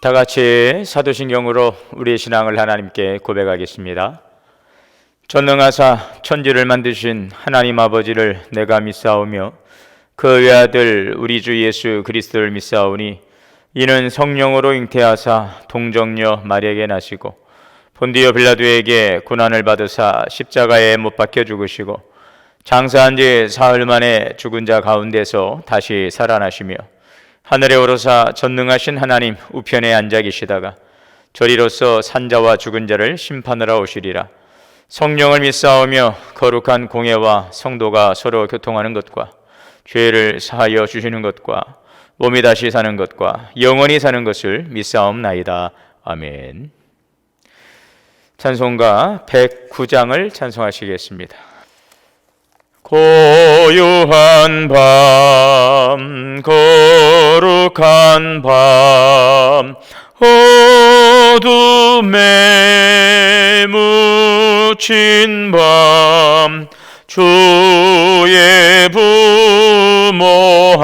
다 같이 사도신경으로 우리의 신앙을 하나님께 고백하겠습니다. 전능하사 천지를 만드신 하나님 아버지를 내가 믿사오며 그 외아들 우리 주 예수 그리스도를 믿사오니 이는 성령으로 잉태하사 동정녀 마리아에게 나시고 본디오 빌라도에게 고난을 받으사 십자가에 못 박혀 죽으시고 장사한 지 사흘 만에 죽은 자 가운데서 다시 살아나시며 하늘에 오르사 전능하신 하나님 우편에 앉아 계시다가 저리로서 산자와 죽은 자를 심판하러 오시리라. 성령을 믿사오며 거룩한 공예와 성도가 서로 교통하는 것과 죄를 사하여 주시는 것과 몸이 다시 사는 것과 영원히 사는 것을 믿사옵나이다. 아멘. 찬송가 109장을 찬송하시겠습니다. 고요한 밤, 거룩한 밤, 어둠에 묻힌 밤, 주의 부모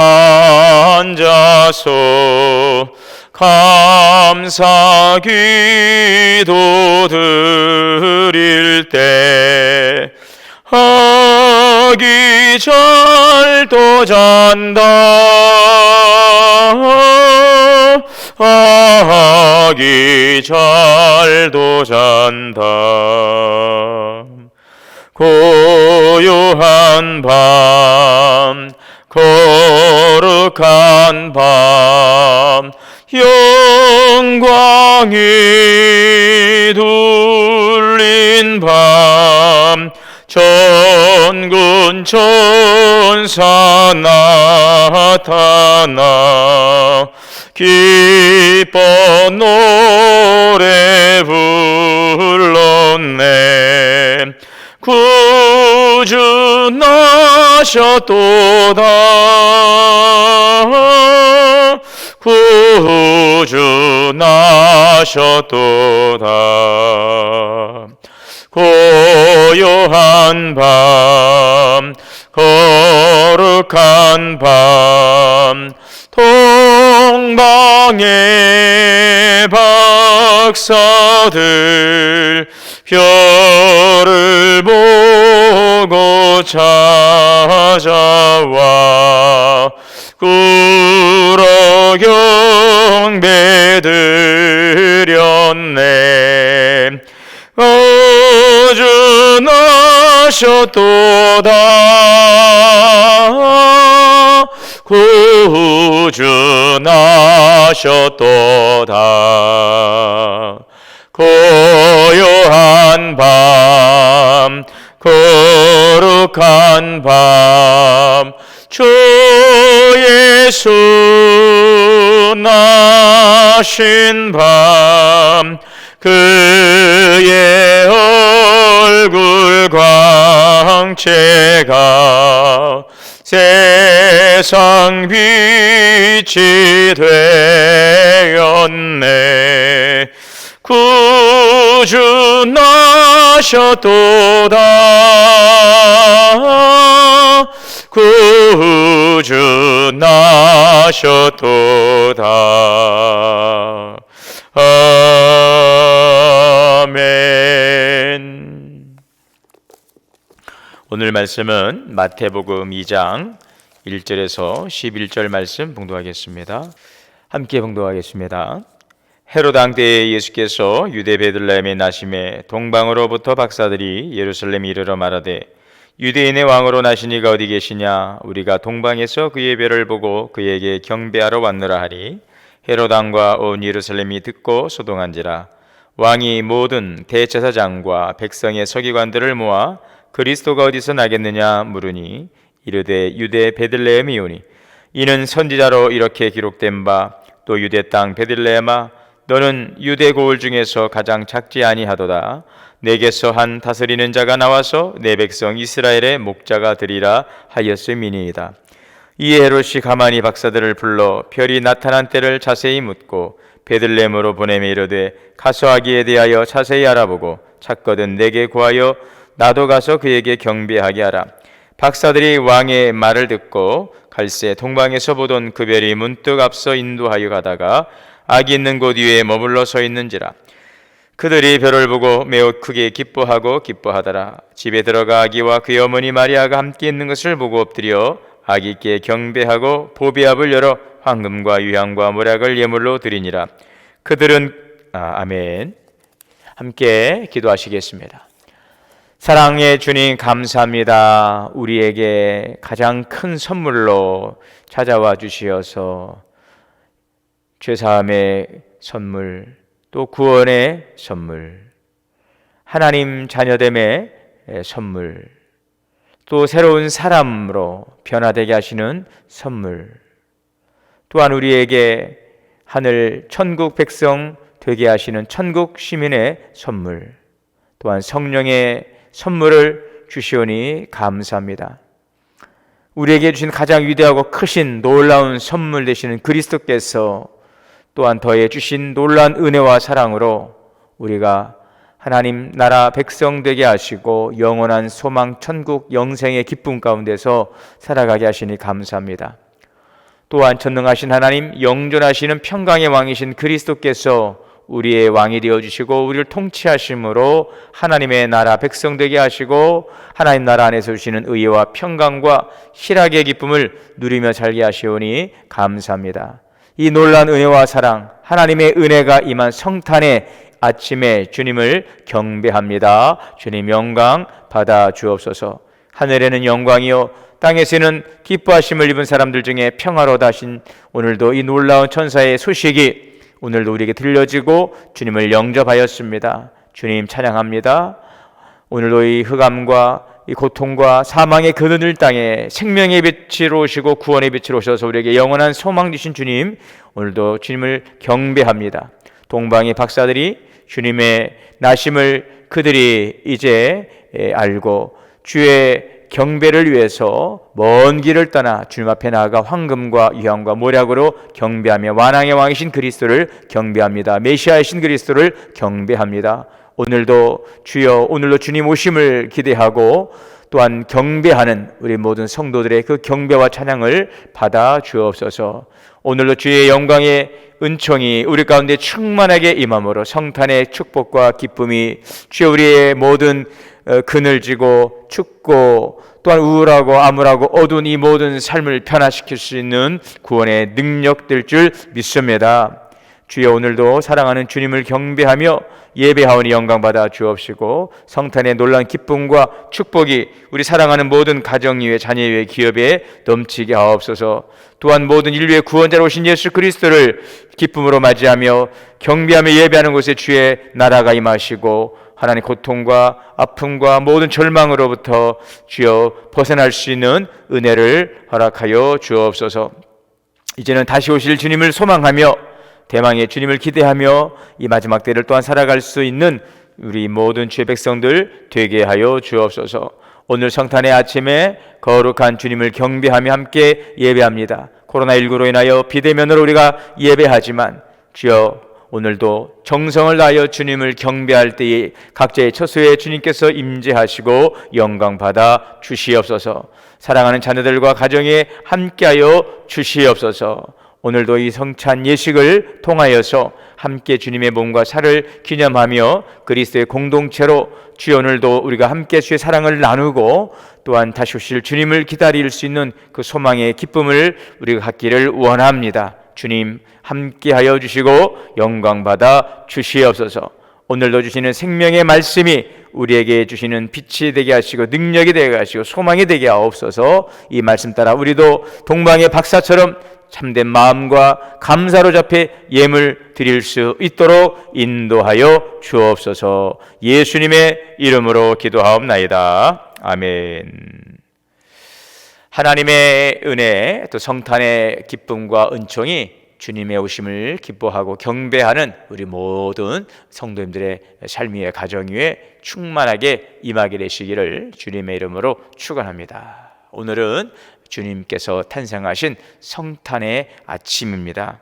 앉아서 감사 기도 드릴 때 아기 잘도 잔다, 아기 잘도 잔다. 고요한 밤, 거룩한 밤, 영광이 둘린 밤, 전군 천사 나타나 기뻐 노래 불렀네. 구주 나셨도다, 구주 나셨도다. 고요한 밤, 거룩한 밤, 동방의 박사들 별을 보고 찾아와 꿇어 경배 드렸네. 구주 나셨도다, 구주 나셨도다. 고요한 밤, 거룩한 밤, 주 예수 나신 밤, 그의 얼굴 광채가 세상 빛이 되었네. 구주 나셨도다, 구주 나셨도다. 아멘. 오늘 말씀은 마태복음 2장 1절에서 11절 말씀 봉독하겠습니다. 함께 봉독하겠습니다. 헤롯 왕 때에 예수께서 유대 베들레헴에 나심에 동방으로부터 박사들이 예루살렘에 이르러 말하되 유대인의 왕으로 나신 이가 어디 계시냐? 우리가 동방에서 그의 별을 보고 그에게 경배하러 왔노라 하니 헤롯 왕과 온 예루살렘이 듣고 소동한지라. 왕이 모든 대제사장과 백성의 서기관들을 모아 그리스도가 어디서 나겠느냐 물으니 이르되 유대 베들레헴이오니 이는 선지자로 이렇게 기록된 바 또 유대 땅 베들레헴아 너는 유대 고을 중에서 가장 작지 아니하도다. 내게서 한 다스리는 자가 나와서 내 백성 이스라엘의 목자가 되리라 하였음이니이다. 이에 헤롯이 가만히 박사들을 불러 별이 나타난 때를 자세히 묻고 베들레헴으로 보내며 이르되 가서 아기에 대하여 자세히 알아보고 찾거든 내게 구하여 나도 가서 그에게 경배하게 하라. 박사들이 왕의 말을 듣고 갈새 동방에서 보던 그 별이 문득 앞서 인도하여 가다가 악이 있는 곳 위에 머물러 서 있는지라. 그들이 별을 보고 매우 크게 기뻐하더라. 집에 들어가 아기와 그의 어머니 마리아가 함께 있는 것을 보고 엎드려 아기께 경배하고 보배압을 열어 황금과 유향과 모략을 예물로 드리니라. 그들은 아멘. 함께 기도하시겠습니다. 사랑의 주님, 감사합니다. 우리에게 가장 큰 선물로 찾아와 주시어서 죄사함의 선물, 또 구원의 선물, 하나님 자녀됨의 선물, 또 새로운 사람으로 변화되게 하시는 선물, 또한 우리에게 하늘 천국 백성 되게 하시는 천국 시민의 선물, 또한 성령의 선물을 주시오니 감사합니다. 우리에게 주신 가장 위대하고 크신 놀라운 선물 되시는 그리스도께서 또한 더해 주신 놀라운 은혜와 사랑으로 우리가 하나님 나라 백성 되게 하시고 영원한 소망 천국 영생의 기쁨 가운데서 살아가게 하시니 감사합니다. 또한 전능하신 하나님, 영존하시는 평강의 왕이신 그리스도께서 우리의 왕이 되어주시고 우리를 통치하심으로 하나님의 나라 백성 되게 하시고 하나님 나라 안에서 주시는 의와 평강과 희락의 기쁨을 누리며 살게 하시오니 감사합니다. 이 놀라운 은혜와 사랑, 하나님의 은혜가 임한 성탄의 아침에 주님을 경배합니다. 주님 영광 받아 주옵소서. 하늘에는 영광이요 땅에서는 기뻐하심을 입은 사람들 중에 평화로다 하신 오늘도 이 놀라운 천사의 소식이 오늘도 우리에게 들려지고 주님을 영접하였습니다. 주님 찬양합니다. 오늘도 이 흑암과 이 고통과 사망의 그늘을 땅에 생명의 빛으로 오시고 구원의 빛으로 오셔서 우리에게 영원한 소망 주신 주님, 오늘도 주님을 경배합니다. 동방의 박사들이 주님의 나심을 그들이 이제 알고 주의 경배를 위해서 먼 길을 떠나 주님 앞에 나아가 황금과 유향과 모략으로 경배하며 완왕의 왕이신 그리스도를 경배합니다. 메시아이신 그리스도를 경배합니다. 오늘도 주여, 오늘도 주님 오심을 기대하고 또한 경배하는 우리 모든 성도들의 그 경배와 찬양을 받아 주옵소서. 오늘도 주의 영광의 은총이 우리 가운데 충만하게 임함으로 성탄의 축복과 기쁨이 주여 우리의 모든 그늘지고 춥고 또한 우울하고 암울하고 어두운 이 모든 삶을 변화시킬 수 있는 구원의 능력 될 줄 믿습니다. 주여 오늘도 사랑하는 주님을 경배하며 예배하오니 영광받아 주옵시고 성탄의 놀라운 기쁨과 축복이 우리 사랑하는 모든 가정 위에 자녀 위에 기업에 넘치게 하옵소서. 또한 모든 인류의 구원자로 오신 예수 그리스도를 기쁨으로 맞이하며 경배하며 예배하는 곳에 주의 나라가 임하시고 하나님 고통과 아픔과 모든 절망으로부터 주여 벗어날 수 있는 은혜를 허락하여 주옵소서. 이제는 다시 오실 주님을 소망하며 대망의 주님을 기대하며 이 마지막 때를 또한 살아갈 수 있는 우리 모든 주의 백성들 되게 하여 주옵소서. 오늘 성탄의 아침에 거룩한 주님을 경배하며 함께 예배합니다. 코로나19로 인하여 비대면으로 우리가 예배하지만 주여 오늘도 정성을 다하여 주님을 경배할 때에 각자의 처소에 주님께서 임재하시고 영광 받아 주시옵소서. 사랑하는 자녀들과 가정에 함께하여 주시옵소서. 오늘도 이 성찬 예식을 통하여서 함께 주님의 몸과 살을 기념하며 그리스도의 공동체로 주여 오늘도 우리가 함께 주의 사랑을 나누고 또한 다시 오실 주님을 기다릴 수 있는 그 소망의 기쁨을 우리가 갖기를 원합니다. 주님 함께하여 주시고 영광 받아 주시옵소서. 오늘도 주시는 생명의 말씀이 우리에게 주시는 빛이 되게 하시고 능력이 되게 하시고 소망이 되게 하옵소서. 이 말씀 따라 우리도 동방의 박사처럼 참된 마음과 감사로 잡혀 예물 드릴 수 있도록 인도하여 주옵소서. 예수님의 이름으로 기도하옵나이다. 아멘. 하나님의 은혜 또 성탄의 기쁨과 은총이 주님의 오심을 기뻐하고 경배하는 우리 모든 성도님들의 삶 위에 가정 위에 충만하게 임하게 되시기를 주님의 이름으로 축원합니다. 오늘은 주님께서 탄생하신 성탄의 아침입니다.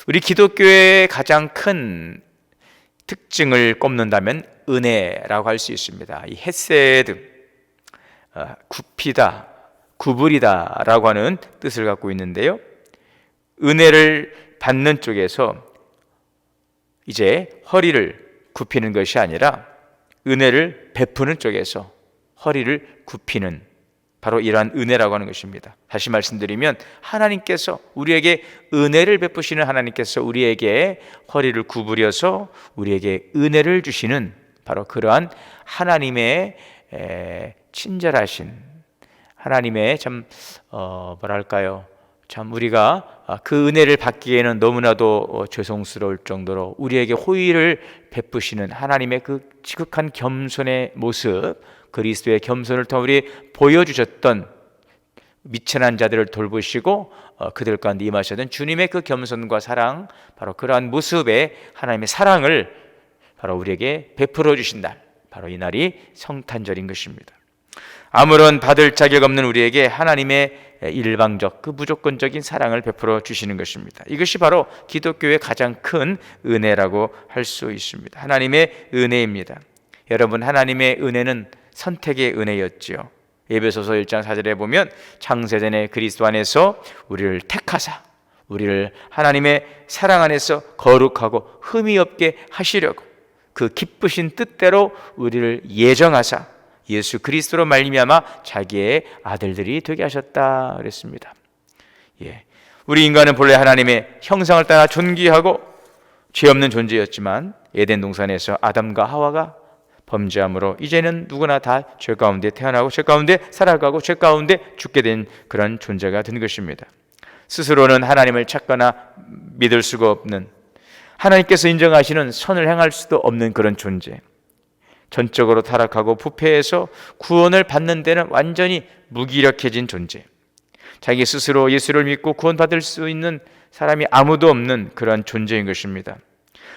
우리 기독교의 가장 큰 특징을 꼽는다면 은혜라고 할 수 있습니다. 이 헤세드, 굽히다, 구부리다 라고 하는 뜻을 갖고 있는데요, 은혜를 받는 쪽에서 이제 허리를 굽히는 것이 아니라 은혜를 베푸는 쪽에서 허리를 굽히는, 바로 이러한 은혜라고 하는 것입니다. 다시 말씀드리면 하나님께서 우리에게 은혜를 베푸시는 하나님께서 우리에게 허리를 구부려서 우리에게 은혜를 주시는 바로 그러한 하나님의 친절하신, 하나님의 참 우리가 그 은혜를 받기에는 너무나도 죄송스러울 정도로 우리에게 호의를 베푸시는 하나님의 그 지극한 겸손의 모습, 그리스도의 겸손을 통해 우리 보여주셨던, 미천한 자들을 돌보시고 그들 가운데 임하셨던 주님의 그 겸손과 사랑, 바로 그러한 모습의 하나님의 사랑을 바로 우리에게 베풀어 주신 날, 바로 이 날이 성탄절인 것입니다. 아무런 받을 자격 없는 우리에게 하나님의 일방적, 그 무조건적인 사랑을 베풀어 주시는 것입니다. 이것이 바로 기독교의 가장 큰 은혜라고 할 수 있습니다. 하나님의 은혜입니다. 여러분, 하나님의 은혜는 선택의 은혜였지요. 에베소서 1장 4절에 보면 창세전에 그리스도 안에서 우리를 택하사 우리를 하나님의 사랑 안에서 거룩하고 흠이 없게 하시려고 그 기쁘신 뜻대로 우리를 예정하사 예수 그리스도로 말미암아 자기의 아들들이 되게 하셨다 그랬습니다. 우리 인간은 본래 하나님의 형상을 따라 존귀하고 죄 없는 존재였지만 에덴 동산에서 아담과 하와가 범죄함으로 이제는 누구나 다 죄 가운데 태어나고 죄 가운데 살아가고 죄 가운데 죽게 된 그런 존재가 된 것입니다. 스스로는 하나님을 찾거나 믿을 수가 없는, 하나님께서 인정하시는 선을 행할 수도 없는 그런 존재, 전적으로 타락하고 부패해서 구원을 받는 데는 완전히 무기력해진 존재, 자기 스스로 예수를 믿고 구원받을 수 있는 사람이 아무도 없는 그런 존재인 것입니다.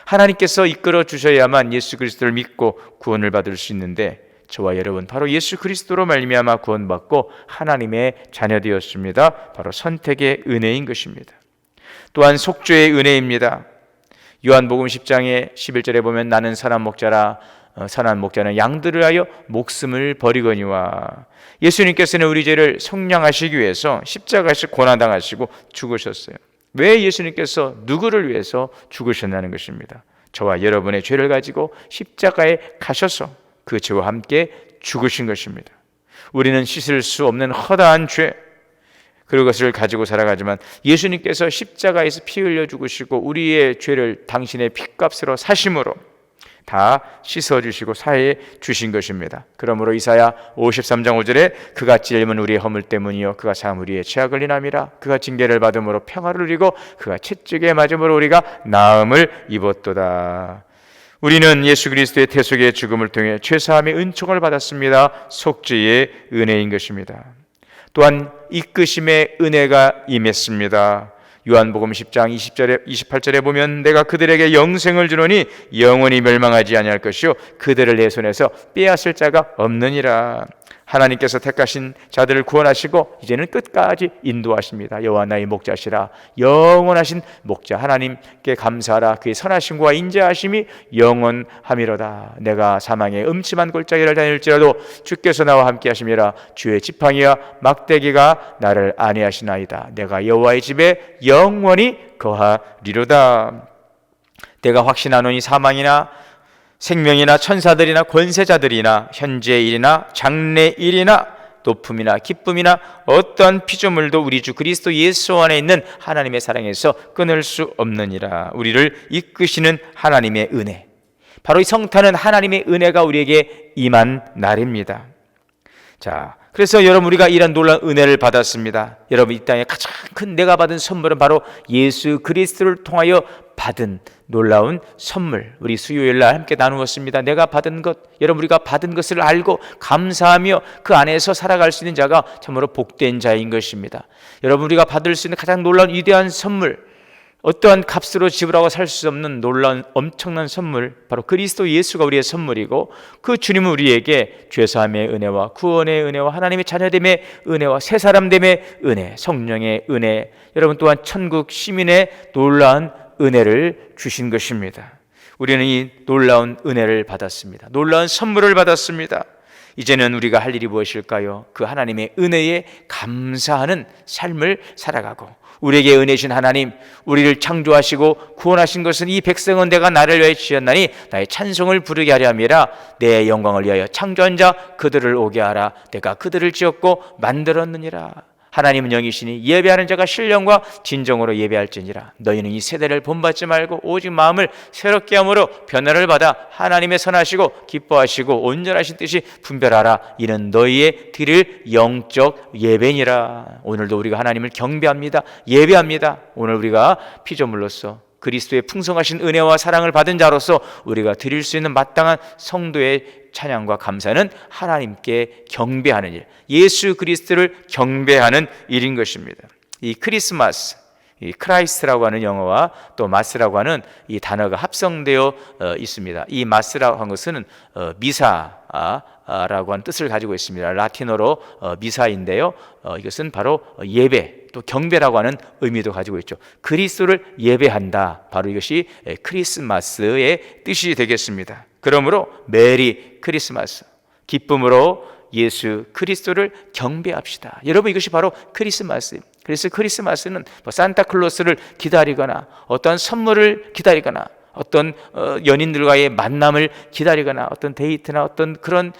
하나님께서 이끌어 주셔야만 예수 그리스도를 믿고 구원을 받을 수 있는데 저와 여러분 바로 예수 그리스도로 말미암아 구원받고 하나님의 자녀되었습니다. 바로 선택의 은혜인 것입니다. 또한 속죄의 은혜입니다. 요한복음 10장의 11절에 보면 나는 선한 목자라, 선한 목자는 양들을 하여 목숨을 버리거니와, 예수님께서는 우리 죄를 속량하시기 위해서 십자가에서 고난당하시고 죽으셨어요. 왜 예수님께서 누구를 위해서 죽으셨냐는 것입니다. 저와 여러분의 죄를 가지고 십자가에 가셔서 그 죄와 함께 죽으신 것입니다. 우리는 씻을 수 없는 허다한 죄, 그것을 가지고 살아가지만 예수님께서 십자가에서 피 흘려 죽으시고 우리의 죄를 당신의 피값으로 사심으로 다 씻어주시고 사해 주신 것입니다. 그러므로 이사야 53장 5절에 그가 찔림은 우리의 허물 때문이요 그가 사함 우리의 죄악을 인함이라, 그가 징계를 받음으로 평화를 누리고 그가 채찍에 맞음으로 우리가 나음을 입었도다. 우리는 예수 그리스도의 대속의 죽음을 통해 죄사함의 은총을 받았습니다. 속죄의 은혜인 것입니다. 또한 이끄심의 은혜가 임했습니다. 요한복음 10장 20절에 28절에 보면 내가 그들에게 영생을 주노니 영원히 멸망하지 아니할 것이요 그들을 내 손에서 빼앗을 자가 없느니라. 하나님께서 택하신 자들을 구원하시고 이제는 끝까지 인도하십니다. 여호와 나의 목자시라, 영원하신 목자 하나님께 감사하라. 그의 선하심과 인자하심이 영원함이로다. 내가 사망의 음침한 골짜기를 다닐지라도 주께서 나와 함께 하심이라. 주의 지팡이와 막대기가 나를 안위하시나이다. 내가 여호와의 집에 영원히 거하리로다. 내가 확신하노니 사망이나 생명이나 천사들이나 권세자들이나 현재 일이나 장래 일이나 높음이나 기쁨이나 어떠한 피조물도 우리 주 그리스도 예수 안에 있는 하나님의 사랑에서 끊을 수 없느니라. 우리를 이끄시는 하나님의 은혜, 바로 이 성탄은 하나님의 은혜가 우리에게 임한 날입니다. 자, 그래서 여러분 우리가 이런 놀라운 은혜를 받았습니다. 여러분 이 땅에 가장 큰 내가 받은 선물은 바로 예수 그리스도를 통하여 받은 놀라운 선물, 우리 수요일 날 함께 나누었습니다. 내가 받은 것, 여러분 우리가 받은 것을 알고 감사하며 그 안에서 살아갈 수 있는 자가 참으로 복된 자인 것입니다. 여러분 우리가 받을 수 있는 가장 놀라운 위대한 선물, 어떠한 값으로 지불하고 살 수 없는 놀라운 엄청난 선물, 바로 그리스도 예수가 우리의 선물이고 그 주님은 우리에게 죄사함의 은혜와 구원의 은혜와 하나님의 자녀됨의 은혜와 새 사람됨의 은혜, 성령의 은혜, 여러분 또한 천국 시민의 놀라운 은혜를 주신 것입니다. 우리는 이 놀라운 은혜를 받았습니다. 놀라운 선물을 받았습니다. 이제는 우리가 할 일이 무엇일까요? 그 하나님의 은혜에 감사하는 삶을 살아가고, 우리에게 은혜 주신 하나님, 우리를 창조하시고 구원하신 것은 이 백성은 내가 나를 위하여 지었나니 나의 찬송을 부르게 하려 함이라. 내 영광을 위하여 창조한 자 그들을 오게 하라. 내가 그들을 지었고 만들었느니라. 하나님은 영이시니 예배하는 자가 신령과 진정으로 예배할지니라. 너희는 이 세대를 본받지 말고 오직 마음을 새롭게 함으로 변화를 받아 하나님의 선하시고 기뻐하시고 온전하신 뜻이 분별하라. 이는 너희의 드릴 영적 예배니라. 오늘도 우리가 하나님을 경배합니다. 예배합니다. 오늘 우리가 피조물로서 그리스도의 풍성하신 은혜와 사랑을 받은 자로서 우리가 드릴 수 있는 마땅한 성도의 찬양과 감사는 하나님께 경배하는 일, 예수 그리스도를 경배하는 일인 것입니다. 이 크리스마스, 이 크라이스트라고 하는 영어와 또 마스라고 하는 이 단어가 합성되어 있습니다. 이 마스라고 하는 것은 미사라고 하는 뜻을 가지고 있습니다. 라틴어로 미사인데요. 이것은 바로 예배, 또 경배라고 하는 의미도 가지고 있죠. 그리스도를 예배한다, 바로 이것이 크리스마스의 뜻이 되겠습니다. 그러므로 메리 크리스마스, 기쁨으로 예수 그리스도를 경배합시다. 여러분, 이것이 바로 크리스마스. 그래서 크리스마스는 산타클로스를 기다리거나 어떤 선물을 기다리거나 어떤 연인들과의 만남을 기다리거나 어떤 데이트나 어떤 그런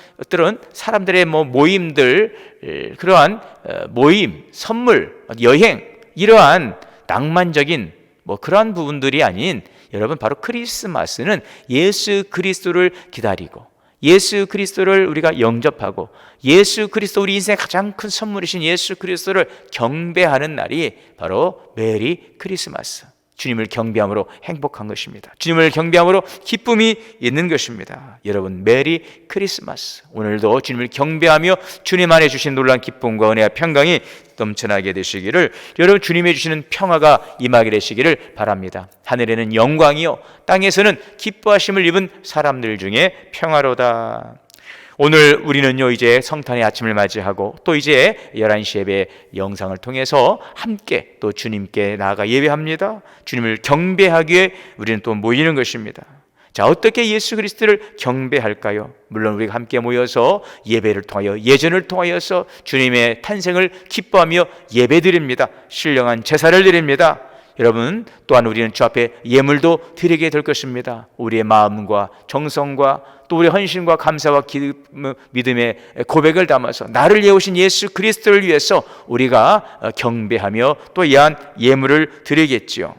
사람들의 모임들, 그러한 모임, 선물, 여행, 이러한 낭만적인 그러한 부분들이 아닌, 여러분, 바로 크리스마스는 예수 그리스도를 기다리고 예수 그리스도를 우리가 영접하고 예수 그리스도, 우리 인생의 가장 큰 선물이신 예수 그리스도를 경배하는 날이 바로 메리 크리스마스. 주님을 경배함으로 행복한 것입니다. 주님을 경배함으로 기쁨이 있는 것입니다. 여러분, 메리 크리스마스. 오늘도 주님을 경배하며 주님 안에 주신 놀라운 기쁨과 은혜와 평강이 넘쳐나게 되시기를, 여러분, 주님이 주시는 평화가 임하게 되시기를 바랍니다. 하늘에는 영광이요 땅에서는 기뻐하심을 입은 사람들 중에 평화로다. 오늘 우리는요, 이제 성탄의 아침을 맞이하고 또 이제 11시 예배 영상을 통해서 함께 또 주님께 나아가 예배합니다. 주님을 경배하기에 우리는 또 모이는 것입니다. 자, 어떻게 예수 그리스도를 경배할까요? 물론 우리가 함께 모여서 예배를 통하여, 예전을 통하여서 주님의 탄생을 기뻐하며 예배드립니다. 신령한 제사를 드립니다. 여러분, 또한 우리는 주 앞에 예물도 드리게 될 것입니다. 우리의 마음과 정성과 또 우리의 헌신과 감사와 믿음의 고백을 담아서 나를 예우신 예수 그리스도를 위해서 우리가 경배하며 또 이러한 예물을 드리겠지요.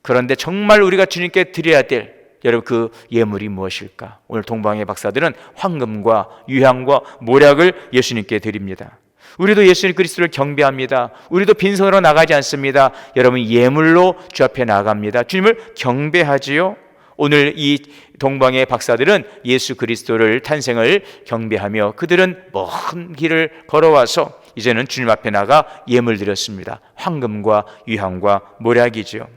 그런데 정말 우리가 주님께 드려야 될, 여러분, 그 예물이 무엇일까? 오늘 동방의 박사들은 황금과 유향과 모략을 예수님께 드립니다. 우리도 예수 그리스도를 경배합니다. 우리도 빈손으로 나가지 않습니다. 여러분, 예물로 주 앞에 나갑니다. 주님을 경배하지요. 오늘 이 동방의 박사들은 예수 그리스도를 탄생을 경배하며 그들은 먼 길을 걸어와서 이제는 주님 앞에 나가 예물 드렸습니다. 황금과 유향과 모략이지요.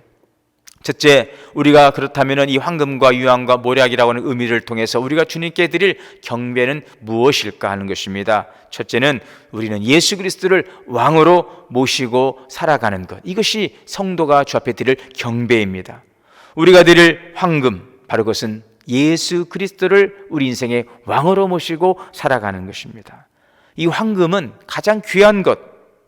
첫째, 우리가 그렇다면 이 황금과 유향과 모략이라고 하는 의미를 통해서 우리가 주님께 드릴 경배는 무엇일까 하는 것입니다. 첫째는 우리는 예수 그리스도를 왕으로 모시고 살아가는 것, 이것이 성도가 주 앞에 드릴 경배입니다. 우리가 드릴 황금, 바로 그것은 예수 그리스도를 우리 인생의 왕으로 모시고 살아가는 것입니다. 이 황금은 가장 귀한 것,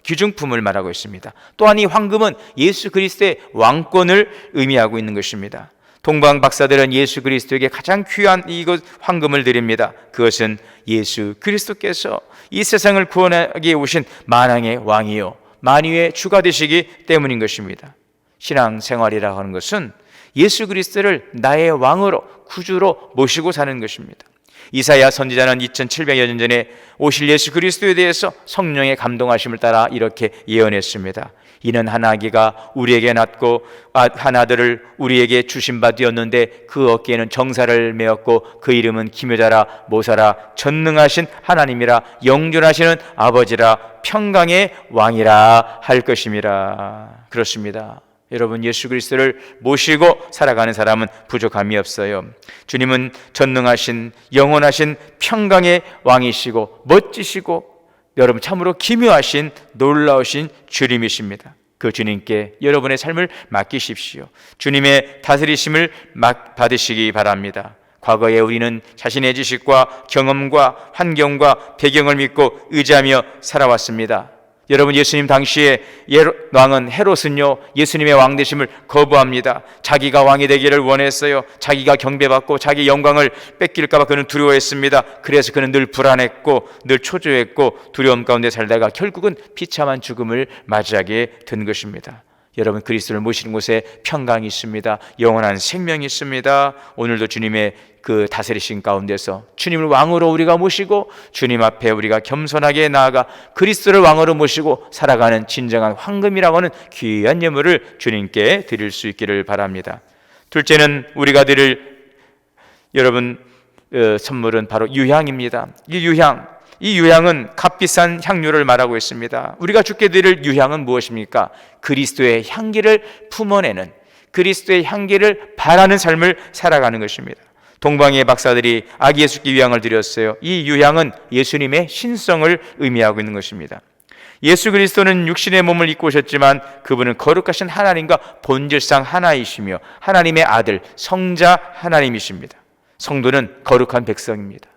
귀중품을 말하고 있습니다. 또한 이 황금은 예수 그리스도의 왕권을 의미하고 있는 것입니다. 동방 박사들은 예수 그리스도에게 가장 귀한 이것 황금을 드립니다. 그것은 예수 그리스도께서 이 세상을 구원하기 오신 만왕의 왕이요 만유의 주가 되시기 때문인 것입니다. 신앙생활이라고 하는 것은 예수 그리스도를 나의 왕으로, 구주로 모시고 사는 것입니다. 이사야 선지자는 2700여 년 전에 오실 예수 그리스도에 대해서 성령의 감동하심을 따라 이렇게 예언했습니다. 이는 한 아기가 우리에게 낳고 한 아들을 우리에게 주신 바 되었는데 그 어깨에는 정사를 메었고 그 이름은 기묘자라 모사라 전능하신 하나님이라 영존하시는 아버지라 평강의 왕이라 할 것임이라. 그렇습니다. 여러분, 예수 그리스도를 모시고 살아가는 사람은 부족함이 없어요. 주님은 전능하신 영원하신 평강의 왕이시고 멋지시고 여러분 참으로 기묘하신 놀라우신 주님이십니다. 그 주님께 여러분의 삶을 맡기십시오. 주님의 다스리심을 받으시기 바랍니다. 과거에 우리는 자신의 지식과 경험과 환경과 배경을 믿고 의지하며 살아왔습니다. 여러분, 예수님 당시에 왕은 헤롯은요, 예수님의 왕 되심을 거부합니다. 자기가 왕이 되기를 원했어요. 자기가 경배받고 자기 영광을 뺏길까 봐 그는 두려워했습니다. 그래서 그는 늘 불안했고 늘 초조했고 두려움 가운데 살다가 결국은 비참한 죽음을 맞이하게 된 것입니다. 여러분, 그리스도를 모시는 곳에 평강이 있습니다. 영원한 생명이 있습니다. 오늘도 주님의 그 다스리신 가운데서 주님을 왕으로 우리가 모시고 주님 앞에 우리가 겸손하게 나아가 그리스도를 왕으로 모시고 살아가는 진정한 황금이라고 하는 귀한 예물을 주님께 드릴 수 있기를 바랍니다. 둘째는 우리가 드릴 여러분 선물은 바로 유향입니다. 이 유향은 값비싼 향료를 말하고 있습니다. 우리가 주께 드릴 유향은 무엇입니까? 그리스도의 향기를 품어내는, 그리스도의 향기를 바라는 삶을 살아가는 것입니다. 동방의 박사들이 아기 예수께 유향을 드렸어요. 이 유향은 예수님의 신성을 의미하고 있는 것입니다. 예수 그리스도는 육신의 몸을 입고 오셨지만 그분은 거룩하신 하나님과 본질상 하나이시며 하나님의 아들, 성자 하나님이십니다. 성도는 거룩한 백성입니다.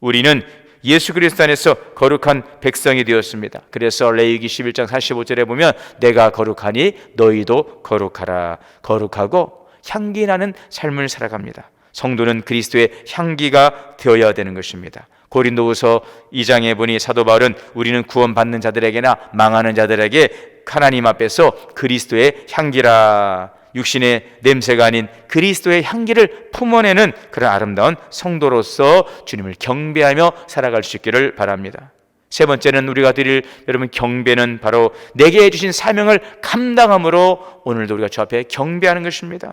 우리는 예수 그리스도 안에서 거룩한 백성이 되었습니다. 그래서 레위기 11장 45절에 보면 내가 거룩하니 너희도 거룩하라. 거룩하고 향기 나는 삶을 살아갑니다. 성도는 그리스도의 향기가 되어야 되는 것입니다. 고린도후서 2장에 보니 사도 바울은 우리는 구원받는 자들에게나 망하는 자들에게 하나님 앞에서 그리스도의 향기라, 육신의 냄새가 아닌 그리스도의 향기를 품어내는 그런 아름다운 성도로서 주님을 경배하며 살아갈 수 있기를 바랍니다. 세 번째는 우리가 드릴 여러분 경배는 바로 내게 주신 사명을 감당함으로 오늘도 우리가 주 앞에 경배하는 것입니다.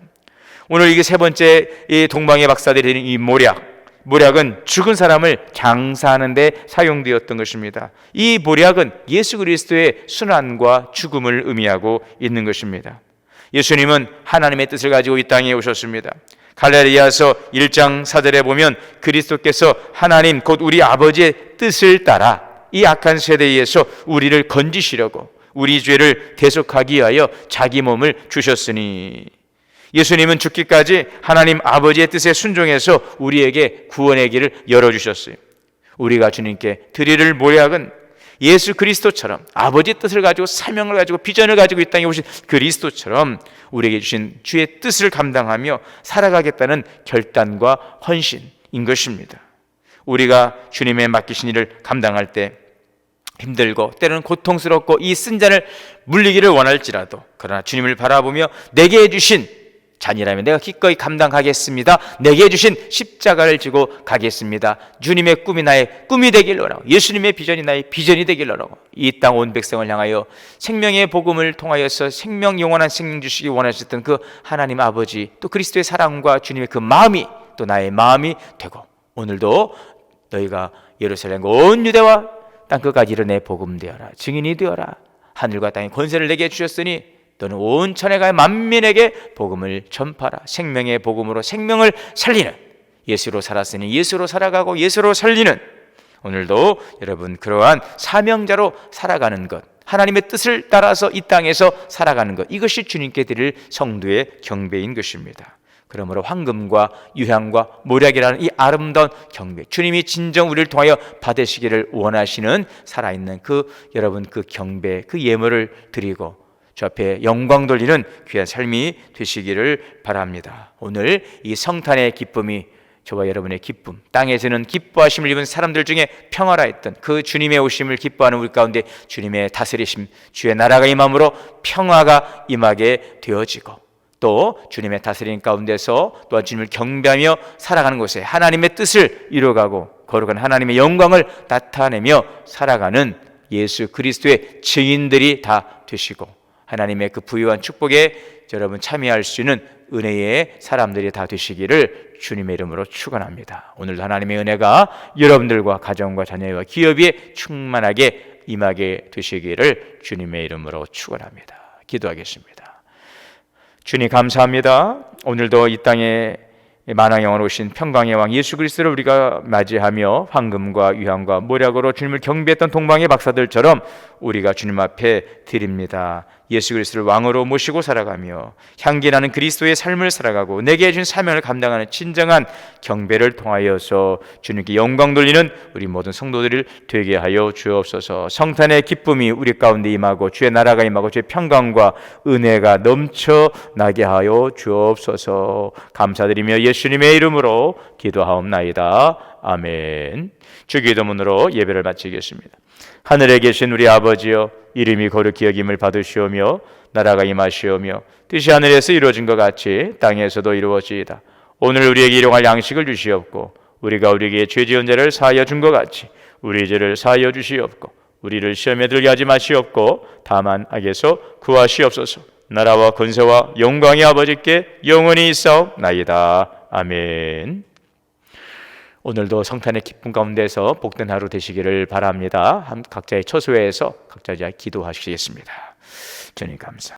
오늘 이게 세 번째, 이 동방의 박사들이 드린 이 모략은 죽은 사람을 장사하는 데 사용되었던 것입니다. 이 모략은 예수 그리스도의 순환과 죽음을 의미하고 있는 것입니다. 예수님은 하나님의 뜻을 가지고 이 땅에 오셨습니다. 갈라디아서 1장 4절에 보면 그리스도께서 하나님 곧 우리 아버지의 뜻을 따라 이 악한 세대에서 우리를 건지시려고 우리 죄를 대속하기 위하여 자기 몸을 주셨으니, 예수님은 죽기까지 하나님 아버지의 뜻에 순종해서 우리에게 구원의 길을 열어주셨어요. 우리가 주님께 드릴 모략은 예수 그리스도처럼 아버지의 뜻을 가지고 사명을 가지고 비전을 가지고 이 땅에 오신 그리스도처럼 우리에게 주신 주의 뜻을 감당하며 살아가겠다는 결단과 헌신인 것입니다. 우리가 주님의 맡기신 일을 감당할 때 힘들고 때로는 고통스럽고 이 쓴 잔을 물리기를 원할지라도, 그러나 주님을 바라보며 내게 주신 잔이라면 내가 기꺼이 감당하겠습니다. 내게 주신 십자가를 지고 가겠습니다. 주님의 꿈이 나의 꿈이 되길 원하고 예수님의 비전이 나의 비전이 되길 원하고 이 땅 온 백성을 향하여 생명의 복음을 통하여서 생명, 영원한 생명 주시기 원하셨던 그 하나님 아버지, 또 그리스도의 사랑과 주님의 그 마음이 또 나의 마음이 되고, 오늘도 너희가 예루살렘과 온 유대와 땅끝까지 이르내 복음 되어라, 증인이 되어라. 하늘과 땅의 권세를 내게 주셨으니 너는 온 천에 가여 만민에게 복음을 전파라. 생명의 복음으로 생명을 살리는, 예수로 살았으니 예수로 살아가고 예수로 살리는, 오늘도 여러분 그러한 사명자로 살아가는 것, 하나님의 뜻을 따라서 이 땅에서 살아가는 것, 이것이 주님께 드릴 성도의 경배인 것입니다. 그러므로 황금과 유향과 모략이라는 이 아름다운 경배, 주님이 진정 우리를 통하여 받으시기를 원하시는 살아있는 그 여러분 그 경배, 그 예물을 드리고 주 앞에 영광 돌리는 귀한 삶이 되시기를 바랍니다. 오늘 이 성탄의 기쁨이 저와 여러분의 기쁨, 땅에서는 기뻐하심을 입은 사람들 중에 평화라 했던 그 주님의 오심을 기뻐하는 우리 가운데 주님의 다스리심, 주의 나라가 임함으로 평화가 임하게 되어지고, 또 주님의 다스림 가운데서 또한 주님을 경배하며 살아가는 곳에 하나님의 뜻을 이루어가고 거룩한 하나님의 영광을 나타내며 살아가는 예수 그리스도의 증인들이 다 되시고, 하나님의 그 부유한 축복에 여러분 참여할 수 있는 은혜의 사람들이 다 되시기를 주님의 이름으로 축원합니다. 오늘도 하나님의 은혜가 여러분들과 가정과 자녀와 기업에 충만하게 임하게 되시기를 주님의 이름으로 축원합니다. 기도하겠습니다. 주님 감사합니다. 오늘도 이 땅에 만왕영원 오신 평강의 왕 예수 그리스도를 우리가 맞이하며 황금과 유향과 모략으로 주님을 경배했던 동방의 박사들처럼 우리가 주님 앞에 드립니다. 예수 그리스도를 왕으로 모시고 살아가며 향기나는 그리스도의 삶을 살아가고 내게 준 사명을 감당하는 진정한 경배를 통하여서 주님께 영광 돌리는 우리 모든 성도들을 되게 하여 주옵소서. 성탄의 기쁨이 우리 가운데 임하고 주의 나라가 임하고 주의 평강과 은혜가 넘쳐나게 하여 주옵소서. 감사드리며 예수님의 이름으로 기도하옵나이다. 아멘. 주기도문으로 예배를 마치겠습니다. 하늘에 계신 우리 아버지여, 이름이 거룩히 여김을 받으시오며 나라가 임하시오며 뜻이 하늘에서 이루어진 것 같이 땅에서도 이루어지이다. 오늘 우리에게 일용할 양식을 주시옵고 우리가 우리에게 죄 지은 자를 사하여 준 것 같이 우리 죄를 사하여 주시옵고 우리를 시험에 들게 하지 마시옵고 다만 악에서 구하시옵소서. 나라와 권세와 영광이 아버지께 영원히 있사옵나이다. 아멘. 오늘도 성탄의 기쁨 가운데서 복된 하루 되시기를 바랍니다. 각자의 처소에서 각자 기도하시겠습니다. 주님 감사.